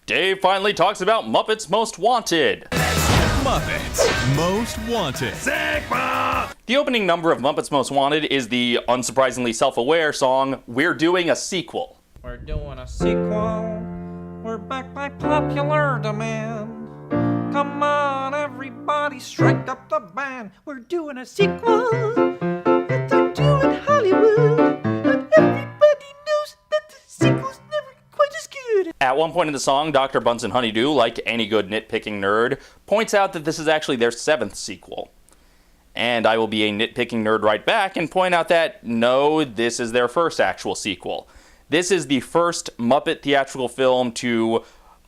Dave finally talks about Muppets Most Wanted. Muppets Most Wanted. Sigma! The opening number of Muppets Most Wanted is the unsurprisingly self-aware song, We're Doing a Sequel. We're doing a sequel. We're back by popular demand. Come on, everybody, strike up the band. We're doing a sequel. And they're doing Hollywood. And everybody knows that the sequel's never quite as good. At one point in the song, Dr. Bunsen Honeydew, like any good nitpicking nerd, points out that this is actually their 7th sequel. And I will be a nitpicking nerd right back and point out that, no, this is their first actual sequel. This is the first Muppet theatrical film to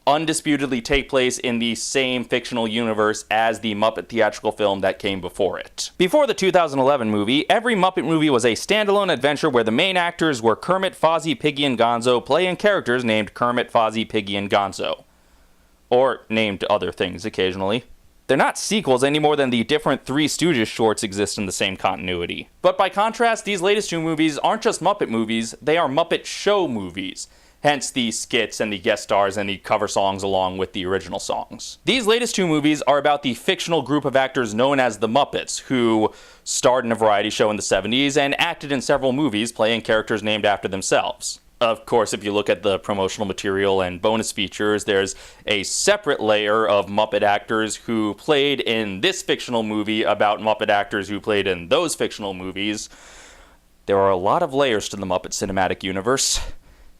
undisputedly take place in the same fictional universe as the Muppet theatrical film that came before it. Before the 2011 movie, every Muppet movie was a standalone adventure where the main actors were Kermit, Fozzie, Piggy, and Gonzo, playing characters named Kermit, Fozzie, Piggy, and Gonzo. Or named other things occasionally. They're not sequels any more than the different Three Stooges shorts exist in the same continuity. But by contrast, these latest 2 movies aren't just Muppet movies, they are Muppet show movies. Hence the skits and the guest stars and the cover songs along with the original songs. These latest 2 movies are about the fictional group of actors known as the Muppets, who starred in a variety show in the 70s and acted in several movies playing characters named after themselves. Of course, if you look at the promotional material and bonus features, there's a separate layer of Muppet actors who played in this fictional movie about Muppet actors who played in those fictional movies. There are a lot of layers to the Muppet Cinematic Universe.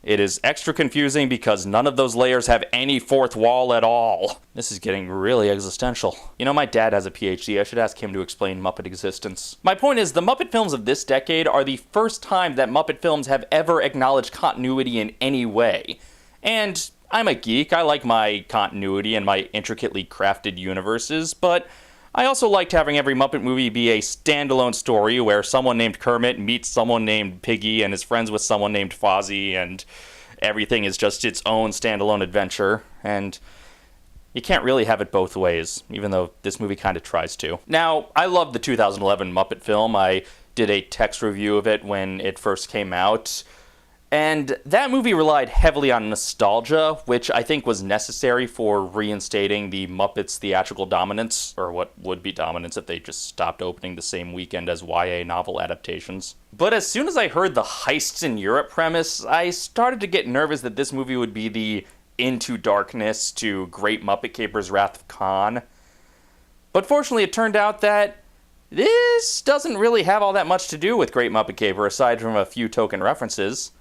It is extra confusing because none of those layers have any fourth wall at all. This is getting really existential. You know, my dad has a PhD. I should ask him to explain Muppet Existence. My point is, the Muppet films of this decade are the first time that Muppet films have ever acknowledged continuity in any way. And I'm a geek. I like my continuity and my intricately crafted universes, but I also liked having every Muppet movie be a standalone story where someone named Kermit meets someone named Piggy and is friends with someone named Fozzie, and everything is just its own standalone adventure, and you can't really have it both ways, even though this movie kind of tries to. Now, I love the 2011 Muppet film. I did a text review of it when it first came out. And that movie relied heavily on nostalgia, which I think was necessary for reinstating the Muppets' theatrical dominance, or what would be dominance if they just stopped opening the same weekend as YA novel adaptations. But as soon as I heard the heists in Europe premise, I started to get nervous that this movie would be the Into Darkness to Great Muppet Caper's Wrath of Khan. But fortunately, it turned out that this doesn't really have all that much to do with Great Muppet Caper, aside from a few token references.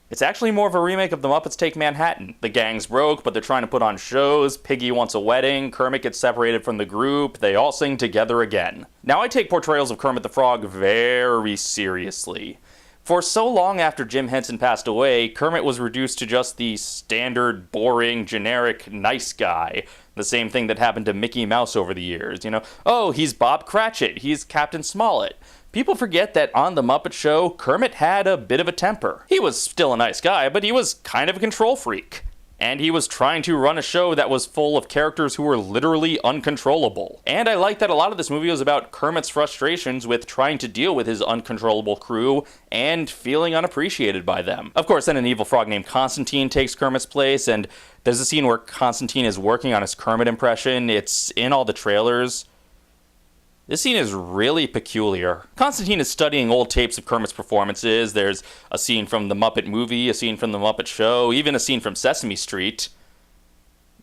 It's actually more of a remake of The Muppets Take Manhattan. The gang's broke, but they're trying to put on shows, Piggy wants a wedding, Kermit gets separated from the group, they all sing together again. Now, I take portrayals of Kermit the Frog very seriously. For so long after Jim Henson passed away, Kermit was reduced to just the standard, boring, generic, nice guy. The same thing that happened to Mickey Mouse over the years, you know? Oh, he's Bob Cratchit, he's Captain Smollett. People forget that on The Muppet Show, Kermit had a bit of a temper. He was still a nice guy, but he was kind of a control freak. And he was trying to run a show that was full of characters who were literally uncontrollable. And I like that a lot of this movie was about Kermit's frustrations with trying to deal with his uncontrollable crew and feeling unappreciated by them. Of course, then an evil frog named Constantine takes Kermit's place, and there's a scene where Constantine is working on his Kermit impression. It's in all the trailers. This scene is really peculiar. Constantine is studying old tapes of Kermit's performances. There's a scene from the Muppet movie, a scene from the Muppet Show, even a scene from Sesame Street.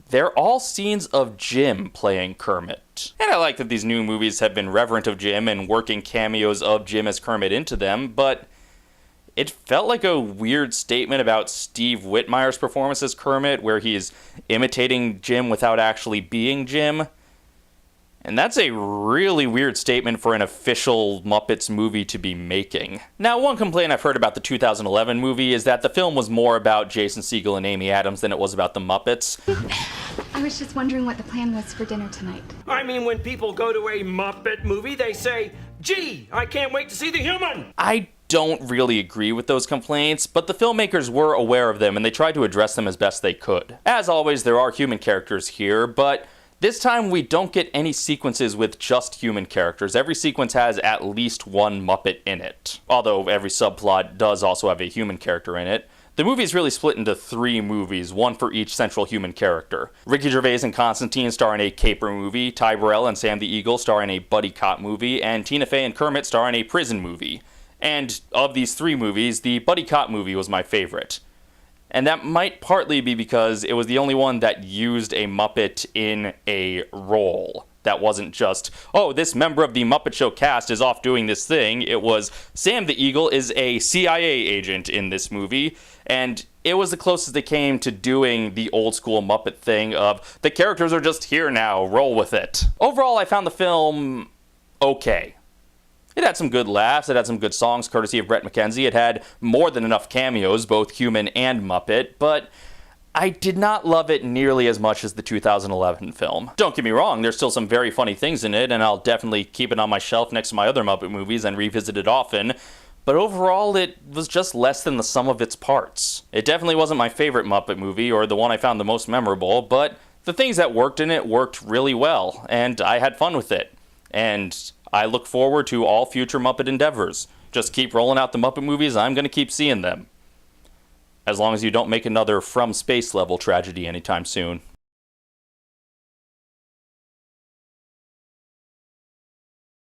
They're all scenes of Jim playing Kermit. And I like that these new movies have been reverent of Jim and working cameos of Jim as Kermit into them, but it felt like a weird statement about Steve Whitmire's performance as Kermit, where he's imitating Jim without actually being Jim. And that's a really weird statement for an official Muppets movie to be making. Now, one complaint I've heard about the 2011 movie is that the film was more about Jason Segel and Amy Adams than it was about the Muppets. I was just wondering what the plan was for dinner tonight. I mean, when people go to a Muppet movie, they say, "Gee, I can't wait to see the human!" I don't really agree with those complaints, but the filmmakers were aware of them and they tried to address them as best they could. As always, there are human characters here, but this time we don't get any sequences with just human characters. Every sequence has at least one Muppet in it. Although every subplot does also have a human character in it. The movie is really split into 3 movies, one for each central human character. Ricky Gervais and Constantine star in a caper movie, Ty Burrell and Sam the Eagle star in a buddy cop movie, and Tina Fey and Kermit star in a prison movie. And of these 3 movies, the buddy cop movie was my favorite. And that might partly be because it was the only one that used a Muppet in a role. That wasn't just, oh, this member of the Muppet Show cast is off doing this thing. It was, Sam the Eagle is a CIA agent in this movie, and it was the closest they came to doing the old school Muppet thing of, the characters are just here now, roll with it. Overall, I found the film okay. It had some good laughs, it had some good songs courtesy of Brett McKenzie, it had more than enough cameos, both human and Muppet, but I did not love it nearly as much as the 2011 film. Don't get me wrong, there's still some very funny things in it, and I'll definitely keep it on my shelf next to my other Muppet movies and revisit it often, but overall it was just less than the sum of its parts. It definitely wasn't my favorite Muppet movie, or the one I found the most memorable, but the things that worked in it worked really well, and I had fun with it. And I look forward to all future Muppet endeavors. Just keep rolling out the Muppet movies, I'm going to keep seeing them. As long as you don't make another From Space level tragedy anytime soon.